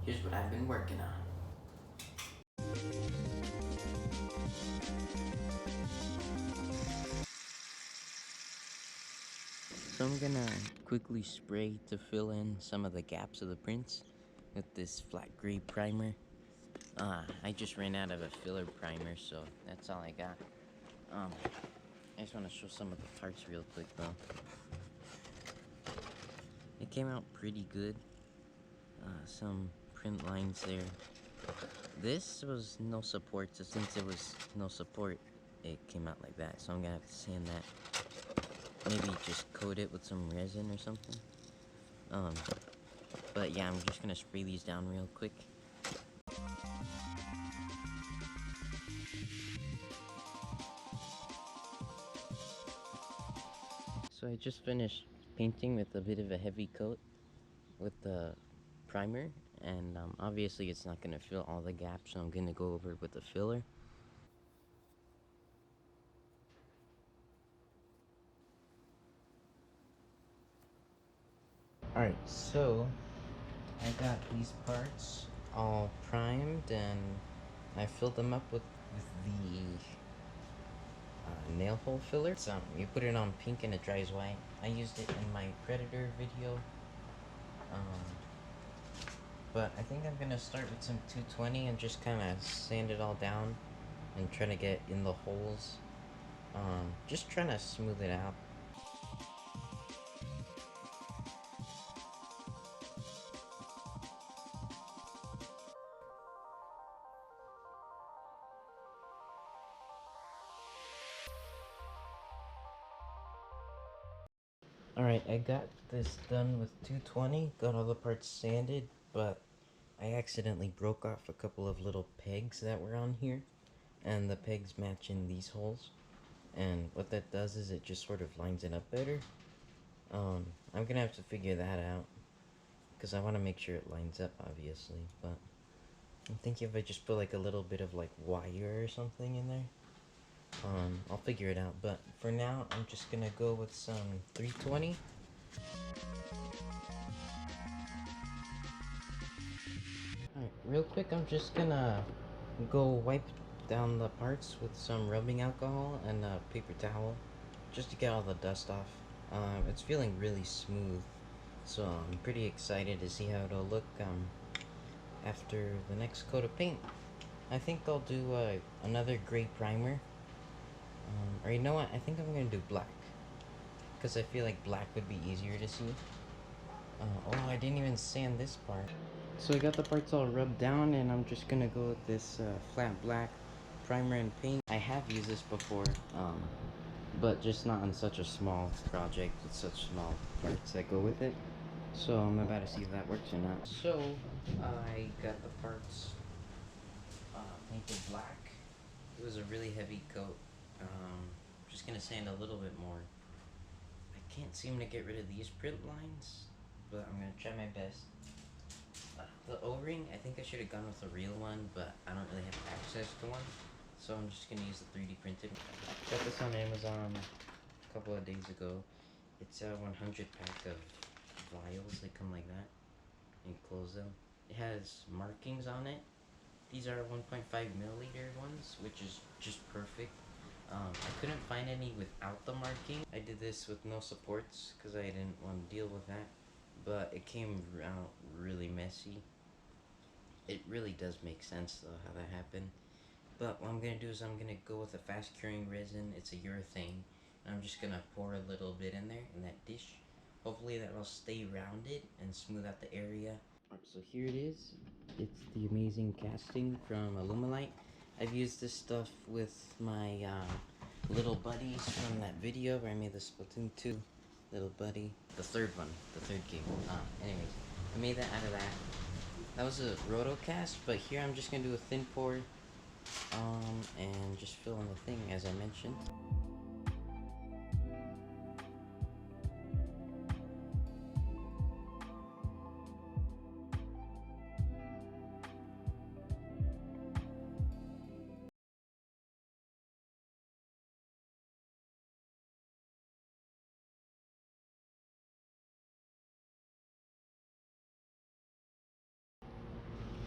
Here's what I've been working on. So I'm gonna quickly spray to fill in some of the gaps of the prints with this flat gray primer. I just ran out of a filler primer, so that's all I got. I just want to show some of the parts real quick though. It came out pretty good. Some print lines there. This was no support, so since it was no support, it came out like that. So I'm gonna have to sand that. Maybe just coat it with some resin or something. But yeah, I'm just gonna spray these down real quick. So I just finished painting with a bit of a heavy coat with the primer, and obviously it's not gonna fill all the gaps, so I'm gonna go over it with a filler. Alright, so I got these parts all primed and I filled them up with the nail hole filler. So you put it on pink and it dries white. I used it in my Predator video. But I think I'm gonna start with some 220 and just kind of sand it all down and try to get in the holes. Just trying to smooth it out. Alright, I got this done with 220, got all the parts sanded, but I accidentally broke off a couple of little pegs that were on here, and the pegs match in these holes, and what that does is it just sort of lines it up better. I'm gonna have to figure that out, because I want to make sure it lines up, obviously, but I'm thinking if I just put like a little bit of like wire or something in there, I'll figure it out, but for now, I'm just gonna go with some 320. Alright, real quick, I'm just gonna go wipe down the parts with some rubbing alcohol and a paper towel, just to get all the dust off. It's feeling really smooth, so I'm pretty excited to see how it'll look after the next coat of paint. I think I'll do another gray primer. Or you know what? I think I'm gonna do black, because I feel like black would be easier to see. Oh, I didn't even sand this part. So I got the parts all rubbed down, and I'm just gonna go with this flat black primer and paint. I have used this before, but just not on such a small project with such small parts that go with it. So I'm about to see if that works or not. So I got the parts painted black. It was a really heavy coat. Just gonna sand a little bit more. I can't seem to get rid of these print lines, but I'm gonna try my best. The O-ring, I think I should have gone with a real one, but I don't really have access to one, so I'm just gonna use the 3D printed. Got this on Amazon a couple of days ago. It's a 100 pack of vials. They come like that. And you close them. It has markings on it. These are 1.5 milliliter ones, which is just perfect. I couldn't find any without the marking. I did this with no supports because I didn't want to deal with that, but it came out really messy. It really does make sense though how that happened. But what I'm gonna do is I'm gonna go with a fast curing resin. It's a urethane. And I'm just gonna pour a little bit in there in that dish. Hopefully that will stay rounded and smooth out the area. Alright, so here it is. It's the amazing casting from Alumilite. I've used this stuff with my little buddies from that video where I made the Splatoon 2 little buddy. The third one, the third game. Anyways, I made that out of that. That was a rotocast, but here I'm just gonna do a thin pour, and just fill in the thing as I mentioned.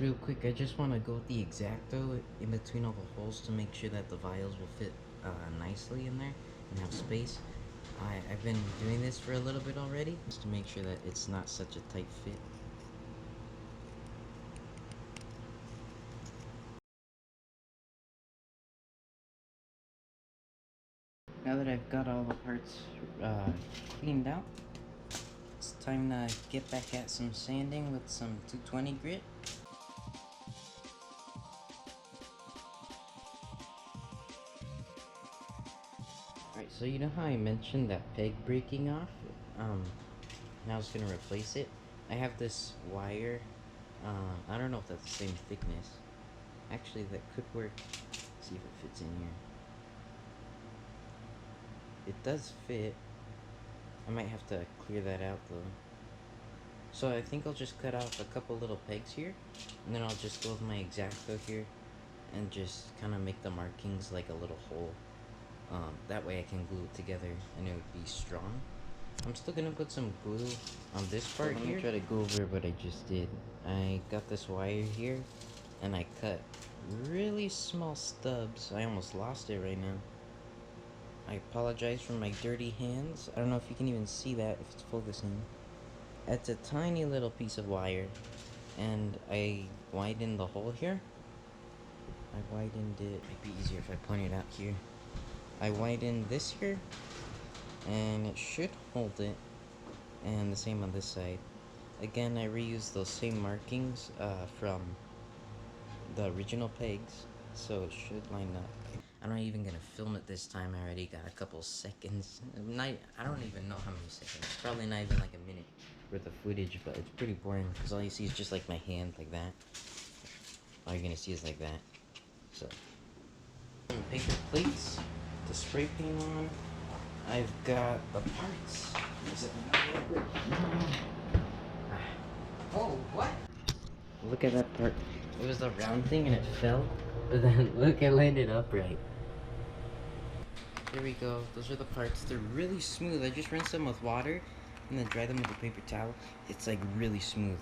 real quick, I just want to go with the X-Acto in between all the holes to make sure that the vials will fit nicely in there and have space. I've been doing this for a little bit already, just to make sure that it's not such a tight fit. Now that I've got all the parts cleaned out, it's time to get back at some sanding with some 220 grit. Alright, so you know how I mentioned that peg breaking off? Now I was gonna replace it. I have this wire, I don't know if that's the same thickness. Actually, that could work. Let's see if it fits in here. It does fit. I might have to clear that out though. So I think I'll just cut off a couple little pegs here, and then I'll just go with my X-Acto here and just kind of make the markings like a little hole. That way I can glue it together and it would be strong. I'm still gonna put some glue on this part here. Let me try to go over what I just did. I got this wire here and I cut really small stubs. I almost lost it right now. I apologize for my dirty hands. I don't know if you can even see that if it's focusing. It's a tiny little piece of wire, and I widened the hole here. I widened it. Might be easier if I point it out here. I widened this here, and it should hold it, and the same on this side. Again, I reused those same markings from the original pegs, so it should line up. I'm not even gonna film it this time. I already got a couple seconds. I don't even know how many seconds. Probably not even like a minute worth of footage, but it's pretty boring because all you see is just like my hand like that. All you're gonna see is like that. So, some paper plates to spray paint on. I've got the parts. Oh, what? Look at that part. It was the round thing and it fell, but then look, it landed upright. There we go. Those are the parts. They're really smooth. I just rinsed them with water and then dry them with a paper towel. It's like really smooth.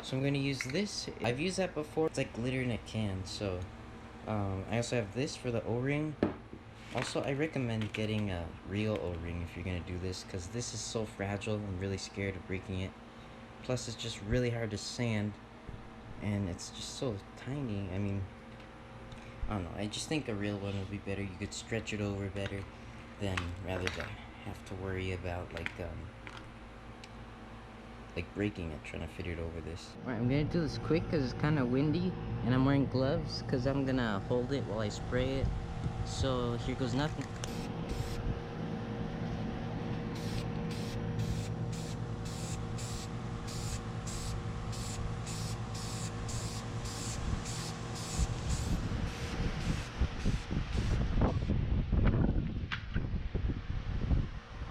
So I'm gonna use this. I've used that before. It's like glitter in a can. So I also have this for the O-ring. Also, I recommend getting a real O-ring if you're gonna do this, because this is so fragile. I'm really scared of breaking it. Plus, it's just really hard to sand, and it's just so tiny. I mean, I don't know. I just think a real one would be better. You could stretch it over better than rather than have to worry about like breaking it, trying to fit it over this. Alright, I'm gonna do this quick because it's kind of windy, and I'm wearing gloves because I'm gonna hold it while I spray it. So here goes nothing.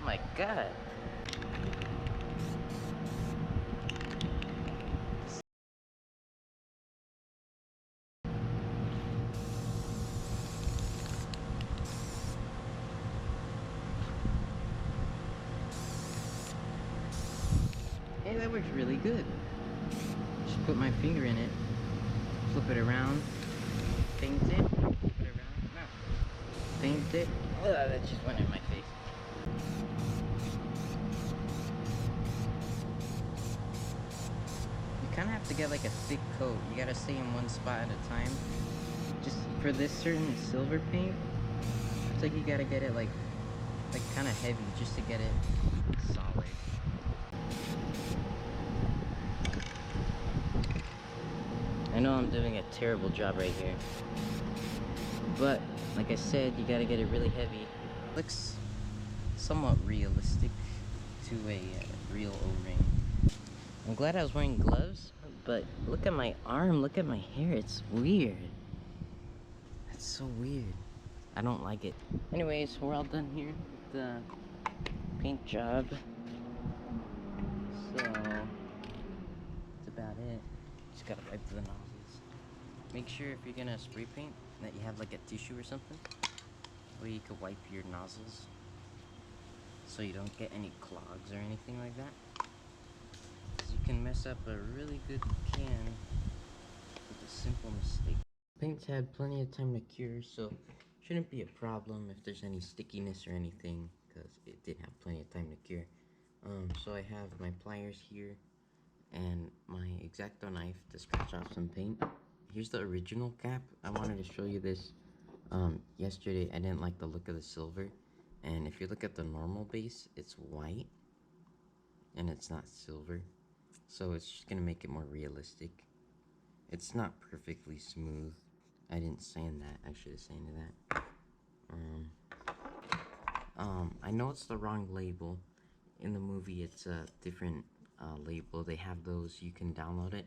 Oh my god. Hey, that works really good. Just put my finger in it, flip it around, paint it, flip it around, no. Paint it. Oh, that just went in my face. You kind of have to get like a thick coat. You gotta stay in one spot at a time. Just for this certain silver paint, it's like you gotta get it like kind of heavy just to get it solid. I know I'm doing a terrible job right here, but like I said, you gotta get it really heavy. Looks somewhat realistic to a real O-ring. I'm glad I was wearing gloves, but look at my arm, look at my hair, it's weird. It's so weird. I don't like it. Anyways, we're all done here with the paint job. So, that's about it. Just gotta wipe the nozzles. Make sure if you're gonna spray paint that you have like a tissue or something where you could wipe your nozzles so you don't get any clogs or anything like that. 'Cause you can mess up a really good can simple mistake. Paint's had plenty of time to cure, so shouldn't be a problem if there's any stickiness or anything, because it did have plenty of time to cure. So I have my pliers here and my X-Acto knife to scratch off some paint. Here's the original cap. I wanted to show you this. Yesterday I didn't like the look of the silver, and if you look at the normal base, it's white and it's not silver, so it's just gonna make it more realistic. It's not perfectly smooth. I didn't sand that. I should have sanded that. I know it's the wrong label. In the movie, it's a different label. They have those. You can download it.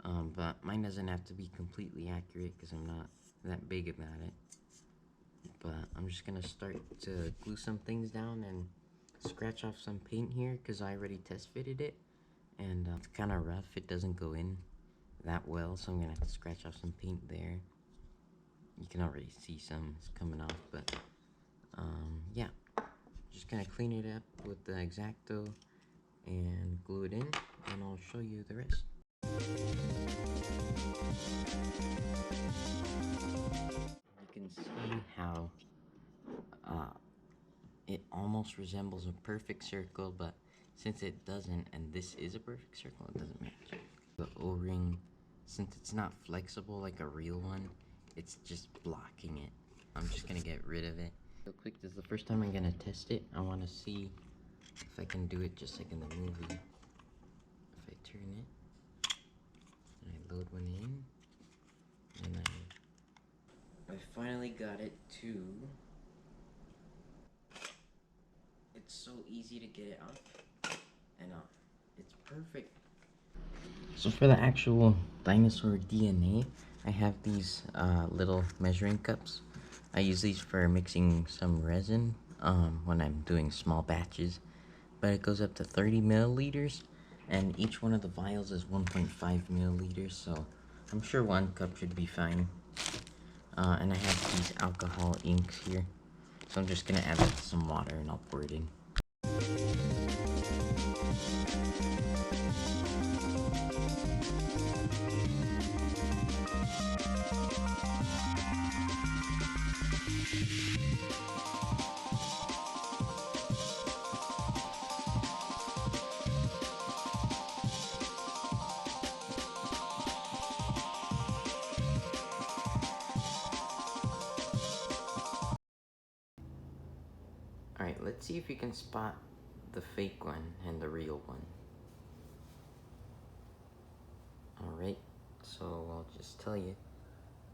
But mine doesn't have to be completely accurate because I'm not that big about it. But I'm just gonna start to glue some things down and scratch off some paint here because I already test fitted it, and it's kind of rough. It doesn't go in that well, so I'm gonna have to scratch off some paint there. You can already see some is coming off, but yeah, just gonna clean it up with the X-Acto and glue it in, and I'll show you the rest. You can see how it almost resembles a perfect circle, but since it doesn't, and this is a perfect circle, it doesn't match. The O-ring, since it's not flexible like a real one, it's just blocking it. I'm just gonna get rid of it. Real quick, this is the first time I'm gonna test it. I wanna see if I can do it just like in the movie. If I turn it, and I load one in, and I finally got it to... It's so easy to get it off, and it's perfect. So for the actual dinosaur DNA, I have these little measuring cups. I use these for mixing some resin when I'm doing small batches, but it goes up to 30 milliliters, and each one of the vials is 1.5 milliliters, so I'm sure one cup should be fine. And I have these alcohol inks here, so I'm just gonna add that to some water and I'll pour it in. Alright, let's see if you can spot the fake one and the real one. Alright, so I'll just tell you.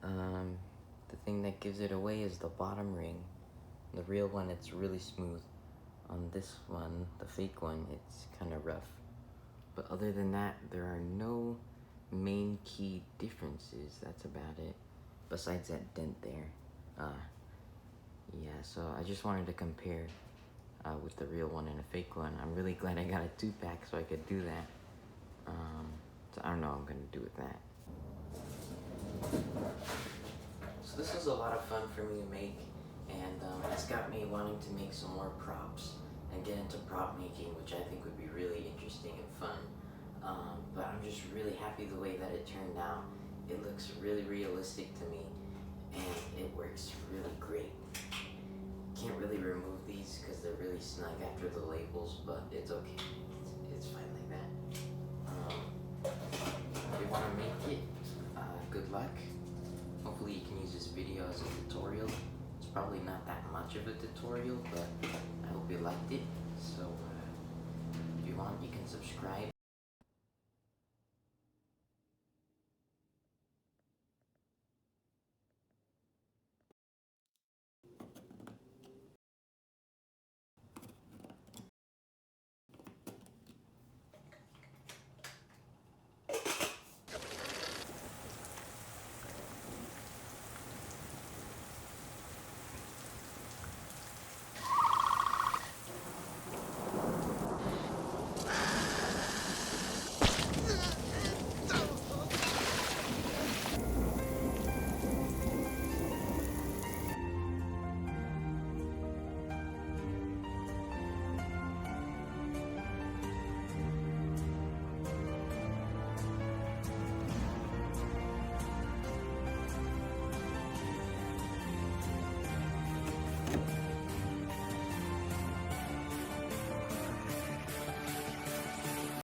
The thing that gives it away is the bottom ring. The real one, it's really smooth. On this one, the fake one, it's kind of rough. But other than that, there are no main key differences. That's about it. Besides that dent there. Yeah, so I just wanted to compare with the real one and a fake one. I'm really glad I got a 2-pack so I could do that. So I don't know what I'm gonna do with that. So this was a lot of fun for me to make, and it's got me wanting to make some more props and get into prop making, which I think would be really interesting and fun. But I'm just really happy the way that it turned out. It looks really realistic to me, and it works really great. Can't really remove these because they're really snug after the labels, but it's okay. It's fine like that. If you want to make it, good luck. Hopefully you can use this video as a tutorial. It's probably not that much of a tutorial, but I hope you liked it. So if you want, you can subscribe